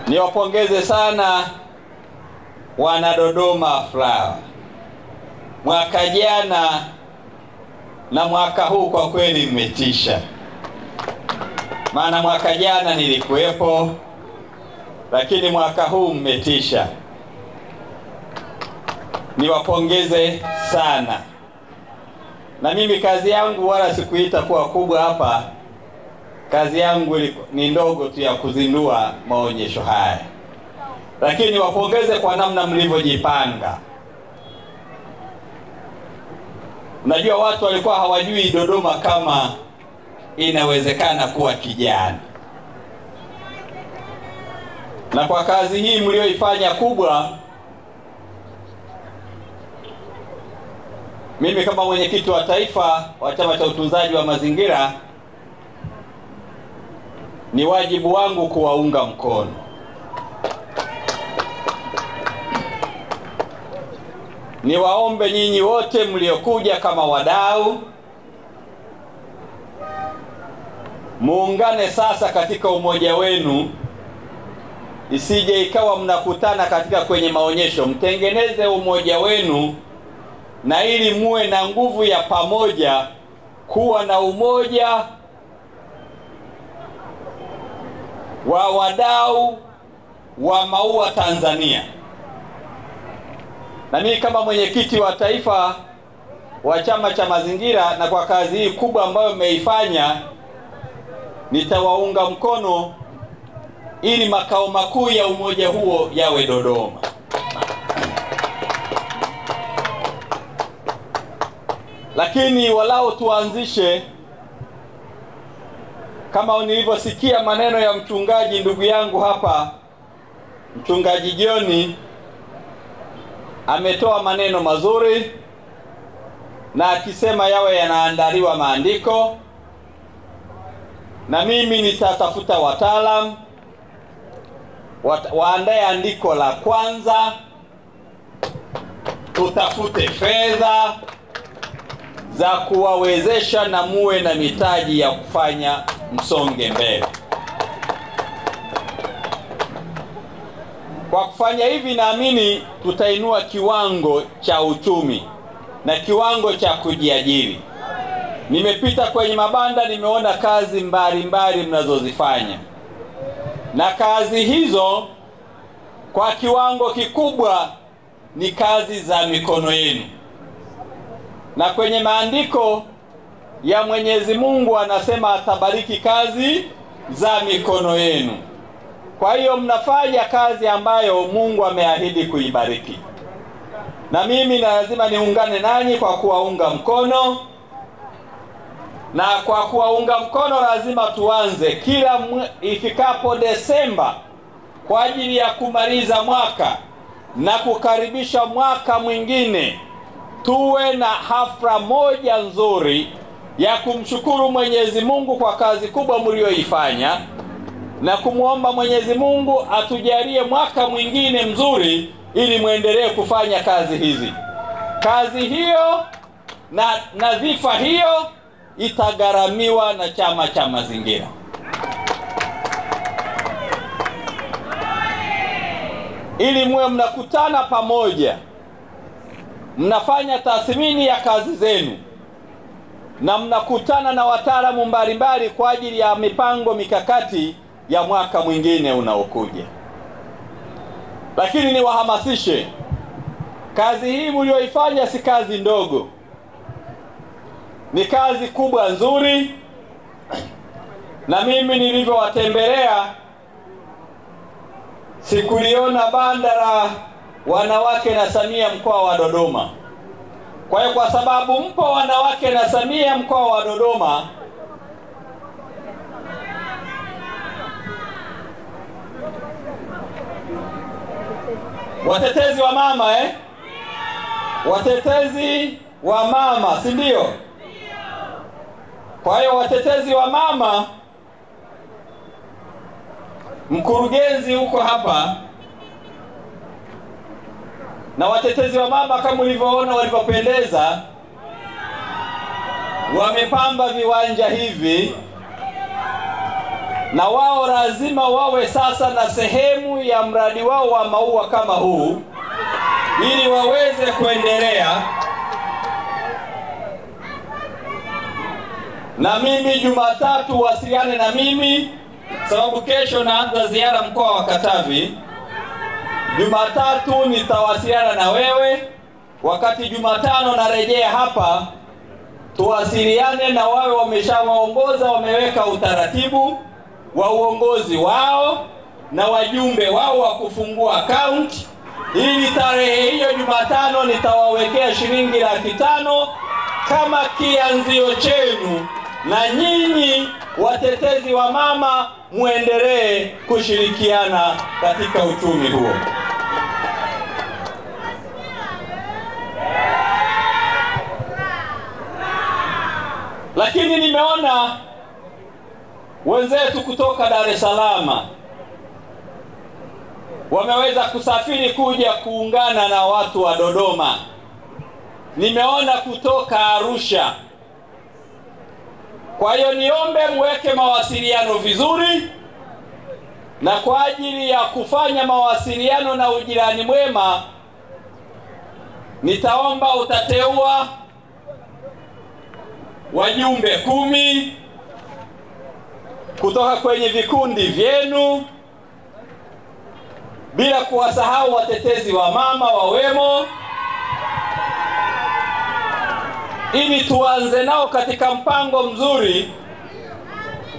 Niwapongeze sana wana Dodoma Flower. Mwaka jana na mwaka huu kwa kweli mmetisha. Maana mwaka jana nilikuwepo, lakini mwaka huu mmetisha. Niwapongeze sana. Na mimi kazi yangu wala sikuita kuwa kubwa hapa. Kazi yangu ni ndogo tu ya kuzindua maonyesho haya. Lakini niwapongeze kwa namna mlivyojipanga. Unajua watu walikuwa hawajui Dodoma kama inawezekana kuwa kijani. Na kwa kazi hii mlioifanya kubwa, mimi kama mwenyekiti wa taifa wa Chama cha Utunzaji wa Mazingira, ni wajibu wangu kuwaunga mkono. Niwaombe nyinyi wote mliokuja kama wadau, muungane sasa katika umoja wenu. Isije ikawa mnakutana katika kwenye maonyesho, mtengeneze umoja wenu, na ili muwe na nguvu ya pamoja kuwa na umoja wa wadau wa maua Tanzania. Na mimi kama mwenyekiti wa taifa wa Chama cha Mazingira, na kwa kazi hii kubwa ambayo mmeifanya, nitawaunga mkono ili makao makuu ya umoja huo yawe Dodoma. Lakini walao tuanzishe, kama nilivyosikia maneno ya mchungaji ndugu yangu hapa, Mchungaji Joni ametoa maneno mazuri, na akisema yawe yanaandaliwa maandiko, na mimi nitatafuta wataalamu waandae andiko la kwanza, tutafute fedha za kuwawezesha na muwe na mitaji ya kufanya msonge mbele. Kwa kufanya hivi, naamini tutainua kiwango cha uchumi na kiwango cha kujiajiri. Nimepita kwenye mabanda, nimeona kazi mbalimbali mnazozifanya, na kazi hizo kwa kiwango kikubwa ni kazi za mikono yenu. Na kwenye maandiko ya Mwenyezi Mungu anasema atabariki kazi za mikono yenu. Kwa hiyo mnafanya kazi ambayo Mungu ameahidi kuibariki. Na mimi lazima niungane nanyi kwa kuwaunga mkono. Na kwa kuwaunga mkono lazima tuanze kila ifikapo Desemba kwa ajili ya kumaliza mwaka na kukaribisha mwaka mwingine, tuwe na hafla moja nzuri ya kumshukuru Mwenyezi Mungu kwa kazi kubwa mlioifanya, na kumuomba Mwenyezi Mungu atujalie mwaka mwingine mzuri ili muendelee kufanya kazi hizi. Kazi hiyo na nadhifa hiyo itagharamiwa na Chama cha Mazingira. Ili muwe mnakutana pamoja, mnafanya tathmini ya kazi zenu, na mnakutana na wataalamu mbalimbali kwa ajili ya mipango mikakati ya mwaka mwingine unaokuja. Lakini niwahamasishe, kazi hii mlioifanya si kazi ndogo, ni kazi kubwa nzuri. Na mimi nilivyowatembelea sikuliona banda la wanawake na Samia mkoa wa Dodoma. Kwa hiyo kwa sababu mpo wanawake na Samia mkoa wa Dodoma, watetezi wa mama watetezi wa mama, si ndio? Kwa hiyo watetezi wa mama, mkurugenzi huko hapa, na watetezi wa mama kama ulivyoona walivyopendeza, wamepamba viwanja hivi na wao lazima wawe sasa na sehemu ya mradi wao wa maua kama huu ili waweze kuendelea. Na mimi Jumatatu wasiliane na mimi, sababu kesho naanza ziara mkoa wa Katavi. Jumatatu nitawasiliana na wewe, wakati Jumatano narejea hapa tuwasiliane, na wawe wameshawaongoza, wameweka utaratibu wa uongozi wao na wajumbe wao wa kufungua account, ili tarehe hiyo Jumatano nitawawekea shilingi 500,000 kama kianzio chenu, na nyinyi watetezi wa mama muendelee kushirikiana katika uchumi huo. Lakini nimeona wenzetu kutoka Dar es Salaam wameweza kusafiri kuja kuungana na watu wa Dodoma. Nimeona kutoka Arusha. Kwa hiyo niombe mweke mawasiliano vizuri, na kwa ajili ya kufanya mawasiliano na ujirani mwema nitaomba utateua wajumbe 10 kutoka kwenye vikundi vyenu, bila kuwasahau watetezi wa mama wawemo, ili tuanze nao katika mpango mzuri.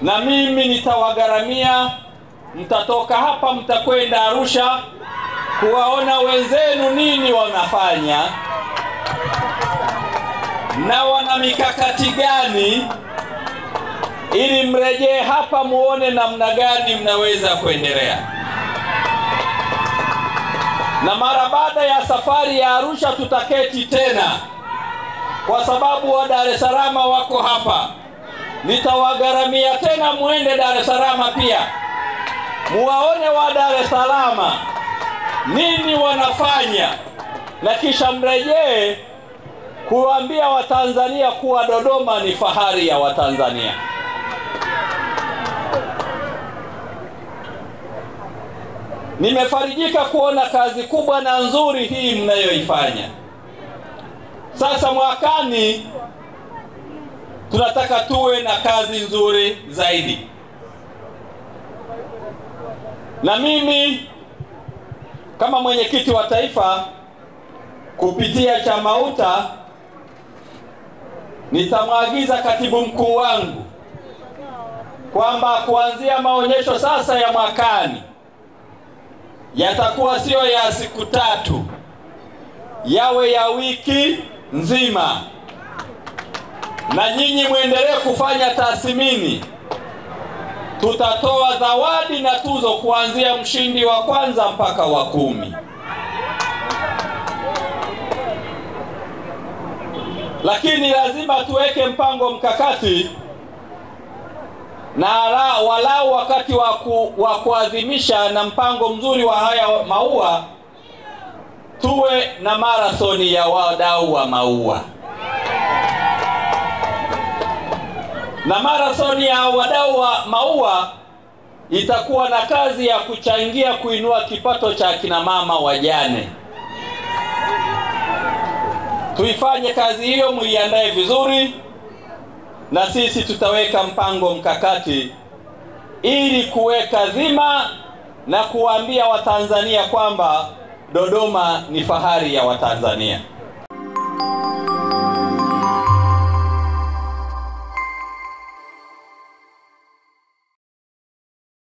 Na mimi nitawagharamia, mtatoka hapa mtakwenda Arusha kuwaona wenzenu nini wanafanya na wana mikakati gani, ili mrejee hapa muone namna gani mnaweza kuendelea. Na mara baada ya safari ya Arusha tutaketi tena, kwa sababu wa Dar es Salaam wako hapa. Nitawagharamia tena muende Dar es Salaam pia, muwaone wa Dar es Salaam nini wanafanya, na kisha mrejee kuambia Watanzania kuwa Dodoma ni fahari ya Watanzania. Nimefarijika kuona kazi kubwa na nzuri hii mnayoifanya. Sasa mwakani tunataka tuwe na kazi nzuri zaidi. Na mimi kama mwenyekiti wa taifa kupitia CHAMAUTA nitamwagiza katibu mkuu wangu kwamba kuanzia maonyesho sasa ya mwakani yatakuwa sio ya siku 3, yawe ya wiki nzima, na nyinyi muendelee kufanya tathmini. Tutatoa zawadi na tuzo kuanzia mshindi wa kwanza mpaka wa 10. Lakini lazima tuweke mpango mkakati, na walau wakati wa kuadhimisha na mpango mzuri wa haya maua tuwe na marathoni ya wadau wa maua. Na marathoni ya wadau wa maua itakuwa na kazi ya kuchangia kuinua kipato cha kina mama wajane. Tuifanye kazi hiyo, muiandae vizuri, na sisi tutaweka mpango mkakati ili kuweka dhima na kuambia Watanzania kwamba Dodoma ni fahari ya Watanzania.